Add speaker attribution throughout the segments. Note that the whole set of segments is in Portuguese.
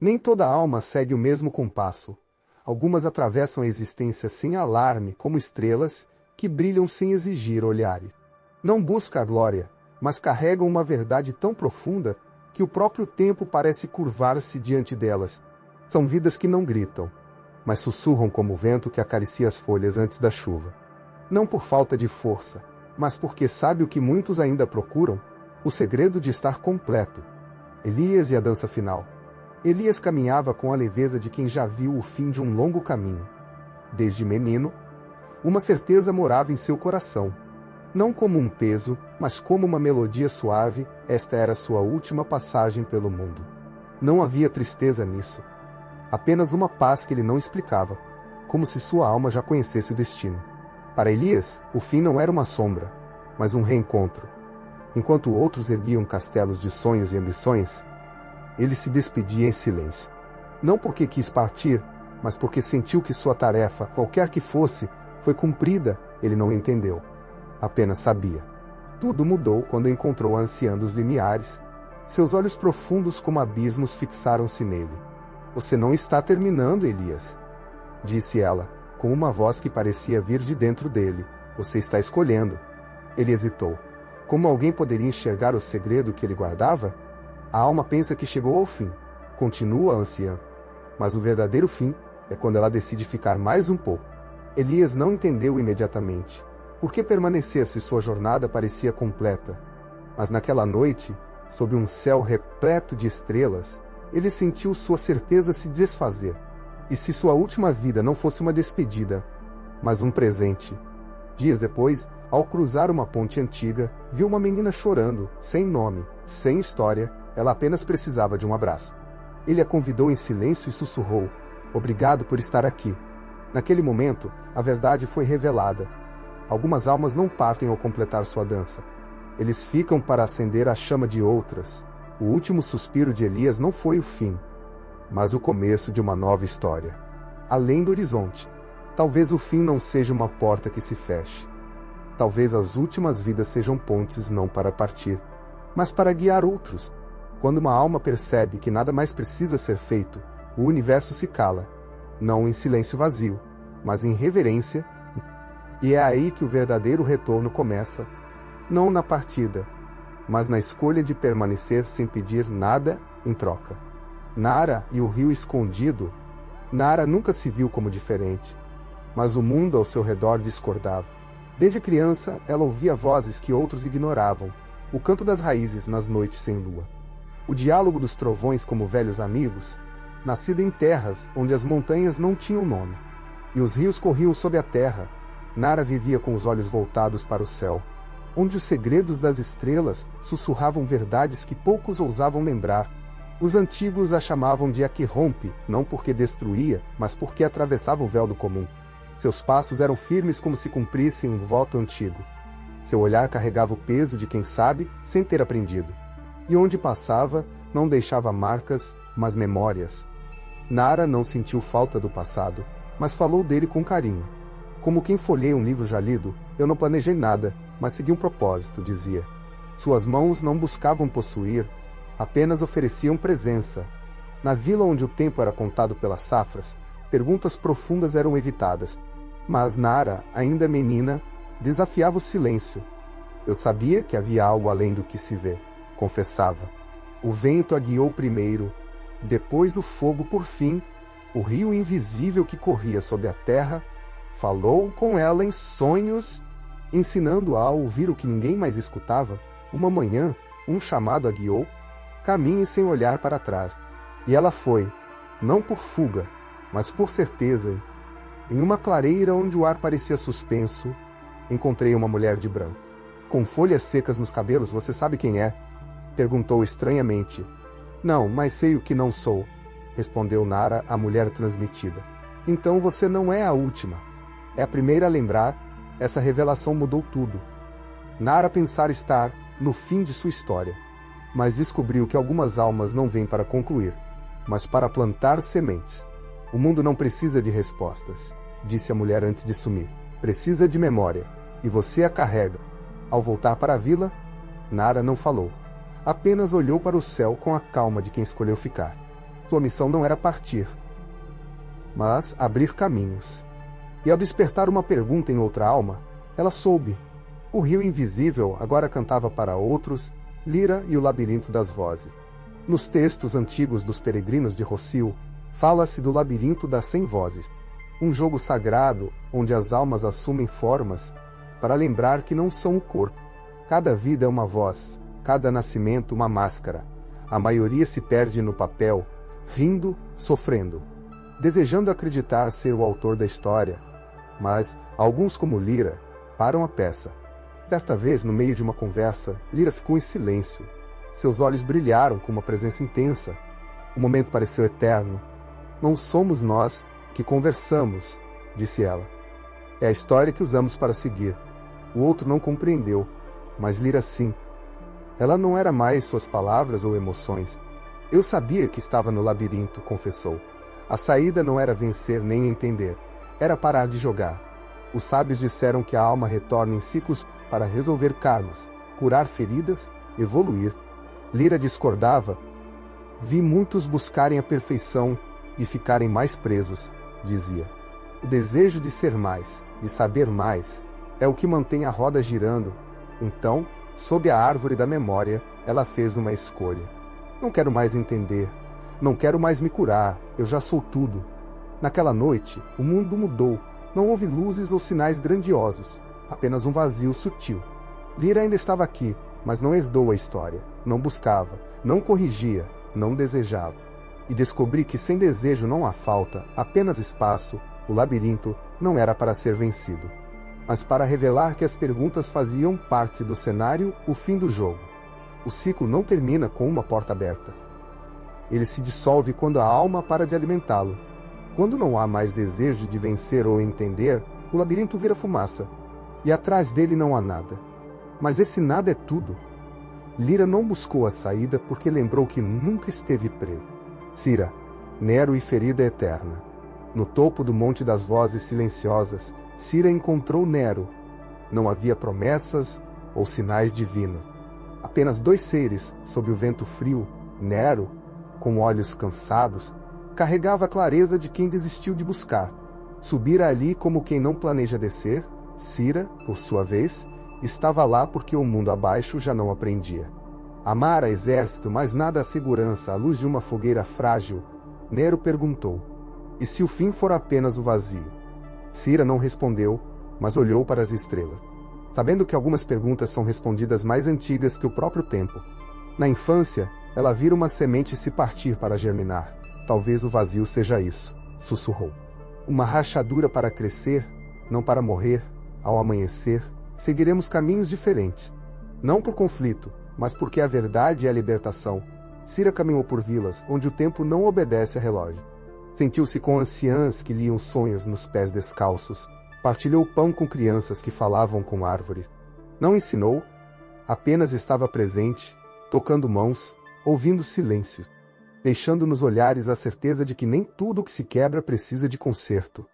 Speaker 1: Nem toda alma segue o mesmo compasso. Algumas atravessam a existência sem alarme, como estrelas, que brilham sem exigir olhares. Não buscam a glória, mas carregam uma verdade tão profunda que o próprio tempo parece curvar-se diante delas. São vidas que não gritam, mas sussurram como o vento que acaricia as folhas antes da chuva. Não por falta de força, mas porque sabe o que muitos ainda procuram, o segredo de estar completo. Elias e a dança final. Elias caminhava com a leveza de quem já viu o fim de um longo caminho. Desde menino, uma certeza morava em seu coração. Não como um peso, mas como uma melodia suave, esta era sua última passagem pelo mundo. Não havia tristeza nisso. Apenas uma paz que ele não explicava, como se sua alma já conhecesse o destino. Para Elias, o fim não era uma sombra, mas um reencontro. Enquanto outros erguiam castelos de sonhos e ambições, ele se despedia em silêncio. Não porque quis partir, mas porque sentiu que sua tarefa, qualquer que fosse, foi cumprida. Ele não entendeu. Apenas sabia. Tudo mudou quando encontrou a anciã dos limiares. Seus olhos profundos como abismos fixaram-se nele. Você não está terminando, Elias, disse ela, com uma voz que parecia vir de dentro dele. Você está escolhendo. Ele hesitou. Como alguém poderia enxergar o segredo que ele guardava? A alma pensa que chegou ao fim, continua a anciã. Mas o verdadeiro fim é quando ela decide ficar mais um pouco. Elias não entendeu imediatamente. Por que permanecer se sua jornada parecia completa? Mas naquela noite, sob um céu repleto de estrelas, ele sentiu sua certeza se desfazer. E se sua última vida não fosse uma despedida, mas um presente? Dias depois, ao cruzar uma ponte antiga, viu uma menina chorando, sem nome, sem história, ela apenas precisava de um abraço. Ele a convidou em silêncio e sussurrou: "Obrigado por estar aqui." Naquele momento, a verdade foi revelada. Algumas almas não partem ao completar sua dança. Eles ficam para acender a chama de outras. O último suspiro de Elias não foi o fim, mas o começo de uma nova história. Além do horizonte. Talvez o fim não seja uma porta que se feche. Talvez as últimas vidas sejam pontes não para partir, mas para guiar outros. Quando uma alma percebe que nada mais precisa ser feito, o universo se cala. Não em silêncio vazio, mas em reverência. E é aí que o verdadeiro retorno começa. Não na partida, mas na escolha de permanecer sem pedir nada em troca. Nara e o rio escondido. Nara nunca se viu como diferente, mas o mundo ao seu redor discordava. Desde criança, ela ouvia vozes que outros ignoravam, o canto das raízes nas noites sem lua. O diálogo dos trovões como velhos amigos, nascida em terras onde as montanhas não tinham nome, e os rios corriam sob a terra. Nara vivia com os olhos voltados para o céu, onde os segredos das estrelas sussurravam verdades que poucos ousavam lembrar. Os antigos a chamavam de a que rompe, não porque destruía, mas porque atravessava o véu do comum. Seus passos eram firmes como se cumprissem um voto antigo. Seu olhar carregava o peso de quem sabe, sem ter aprendido. E onde passava, não deixava marcas, mas memórias. Nara não sentiu falta do passado, mas falou dele com carinho. Como quem folheia um livro já lido, eu não planejei nada, mas segui um propósito, dizia. Suas mãos não buscavam possuir, apenas ofereciam presença. Na vila onde o tempo era contado pelas safras, perguntas profundas eram evitadas. Mas Nara, ainda menina, desafiava o silêncio. Eu sabia que havia algo além do que se vê, confessava. O vento a guiou primeiro, depois o fogo por fim, o rio invisível que corria sob a terra, falou com ela em sonhos, ensinando-a a ouvir o que ninguém mais escutava. Uma manhã, um chamado a guiou, caminhe sem olhar para trás. E ela foi, não por fuga, mas por certeza. Em uma clareira onde o ar parecia suspenso, encontrei uma mulher de branco. Com folhas secas nos cabelos, você sabe quem é? Perguntou estranhamente. Não, mas sei o que não sou, respondeu Nara, a mulher transmitida. Então você não é a última. É a primeira a lembrar. Essa revelação mudou tudo. Nara pensara estar no fim de sua história, mas descobriu que algumas almas não vêm para concluir, mas para plantar sementes. O mundo não precisa de respostas, disse a mulher antes de sumir. Precisa de memória, e você a carrega. Ao voltar para a vila, Nara não falou. Apenas olhou para o céu com a calma de quem escolheu ficar. Sua missão não era partir, mas abrir caminhos. E ao despertar uma pergunta em outra alma, ela soube. O rio invisível agora cantava para outros, Lyra e o labirinto das vozes. Nos textos antigos dos peregrinos de Rossio, fala-se do labirinto das 100 vozes, um jogo sagrado onde as almas assumem formas para lembrar que não são o corpo. Cada vida é uma voz, cada nascimento uma máscara. A maioria se perde no papel, rindo, sofrendo, desejando acreditar ser o autor da história. Mas, alguns como Lyra, param a peça. Certa vez, no meio de uma conversa, Lyra ficou em silêncio. Seus olhos brilharam com uma presença intensa. O momento pareceu eterno. Não somos nós que conversamos, disse ela. É a história que usamos para seguir. O outro não compreendeu, mas Lyra sim. Ela não era mais suas palavras ou emoções. Eu sabia que estava no labirinto, confessou. A saída não era vencer nem entender. Era parar de jogar. Os sábios disseram que a alma retorna em ciclos para resolver karmas, curar feridas, evoluir. Lyra discordava. Vi muitos buscarem a perfeição e ficarem mais presos, dizia. O desejo de ser mais, de saber mais, é o que mantém a roda girando. Então, sob a árvore da memória, ela fez uma escolha. Não quero mais entender. Não quero mais me curar. Eu já sou tudo. Naquela noite, o mundo mudou. Não houve luzes ou sinais grandiosos. Apenas um vazio sutil. Lyra ainda estava aqui, mas não herdou a história. Não buscava. Não corrigia. Não desejava. E descobri que sem desejo não há falta, apenas espaço. O labirinto não era para ser vencido, mas para revelar que as perguntas faziam parte do cenário, o fim do jogo. O ciclo não termina com uma porta aberta. Ele se dissolve quando a alma para de alimentá-lo. Quando não há mais desejo de vencer ou entender, o labirinto vira fumaça, e atrás dele não há nada. Mas esse nada é tudo. Lyra não buscou a saída porque lembrou que nunca esteve presa. Cira, Nero e ferida eterna. No topo do Monte das Vozes Silenciosas, Cira encontrou Nero. Não havia promessas ou sinais divinos. Apenas dois seres, sob o vento frio. Nero, com olhos cansados, carregava a clareza de quem desistiu de buscar. Subira ali como quem não planeja descer. Cira, por sua vez, estava lá porque o mundo abaixo já não aprendia. Amara exército, mas nada a segurança à luz de uma fogueira frágil. Nero perguntou. E se o fim for apenas o vazio? Cira não respondeu, mas olhou para as estrelas, sabendo que algumas perguntas são respondidas mais antigas que o próprio tempo. Na infância, ela vira uma semente se partir para germinar. Talvez o vazio seja isso, sussurrou. Uma rachadura para crescer, não para morrer. Ao amanhecer, seguiremos caminhos diferentes. Não por conflito, mas porque a verdade é a libertação. Cira caminhou por vilas, onde o tempo não obedece a relógio. Sentiu-se com anciãs que liam sonhos nos pés descalços. Partilhou pão com crianças que falavam com árvores. Não ensinou, apenas estava presente, tocando mãos, ouvindo silêncio, deixando nos olhares a certeza de que nem tudo o que se quebra precisa de conserto.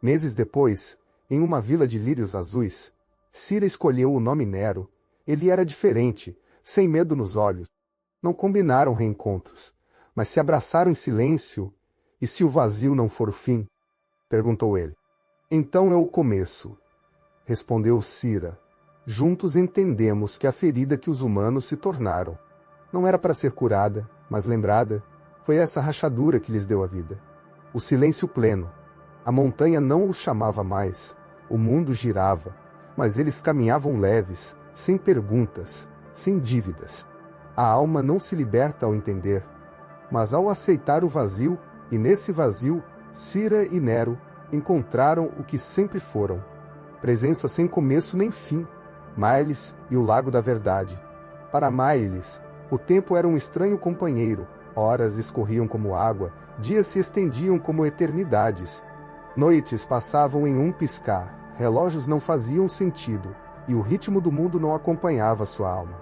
Speaker 1: Meses depois, em uma vila de lírios azuis, Cira escolheu o nome Nero. Ele era diferente, sem medo nos olhos. Não combinaram reencontros, mas se abraçaram em silêncio. E se o vazio não for o fim? Perguntou ele. Então é o começo, respondeu Cira. Juntos entendemos que a ferida que os humanos se tornaram não era para ser curada, mas lembrada. Foi essa rachadura que lhes deu a vida. O silêncio pleno. A montanha não os chamava mais. O mundo girava, mas eles caminhavam leves, sem perguntas, sem dívidas. A alma não se liberta ao entender, mas ao aceitar o vazio. E nesse vazio, Cira e Nero encontraram o que sempre foram. Presença sem começo nem fim. Mailis e o Lago da Verdade. Para Mailis, o tempo era um estranho companheiro. Horas escorriam como água, dias se estendiam como eternidades. Noites passavam em um piscar, relógios não faziam sentido, e o ritmo do mundo não acompanhava sua alma.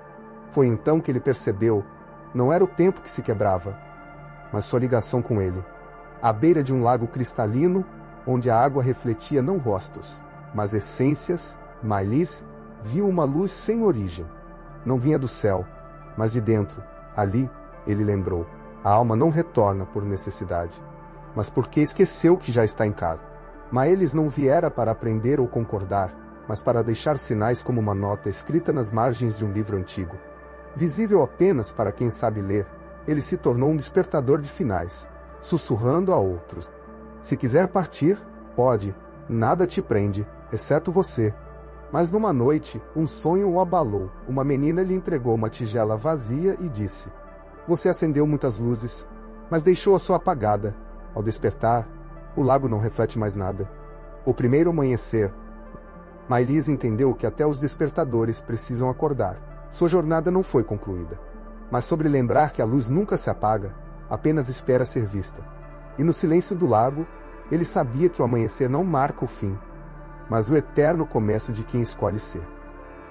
Speaker 1: Foi então que ele percebeu, não era o tempo que se quebrava, mas sua ligação com ele. À beira de um lago cristalino, onde a água refletia não rostos, mas essências, Mailis viu uma luz sem origem. Não vinha do céu, mas de dentro. Ali, ele lembrou. A alma não retorna por necessidade, mas porque esqueceu que já está em casa. Maelis não viera para aprender ou concordar, mas para deixar sinais como uma nota escrita nas margens de um livro antigo. Visível apenas para quem sabe ler, ele se tornou um despertador de finais, sussurrando a outros. Se quiser partir, pode, nada te prende, exceto você. Mas numa noite, um sonho o abalou. Uma menina lhe entregou uma tigela vazia e disse: Você acendeu muitas luzes, mas deixou a sua apagada. Ao despertar, o lago não reflete mais nada. O primeiro amanhecer. Maelis entendeu que até os despertadores precisam acordar. Sua jornada não foi concluída. Mas sobre lembrar que a luz nunca se apaga, apenas espera ser vista. E no silêncio do lago, ele sabia que o amanhecer não marca o fim, mas o eterno começo de quem escolhe ser.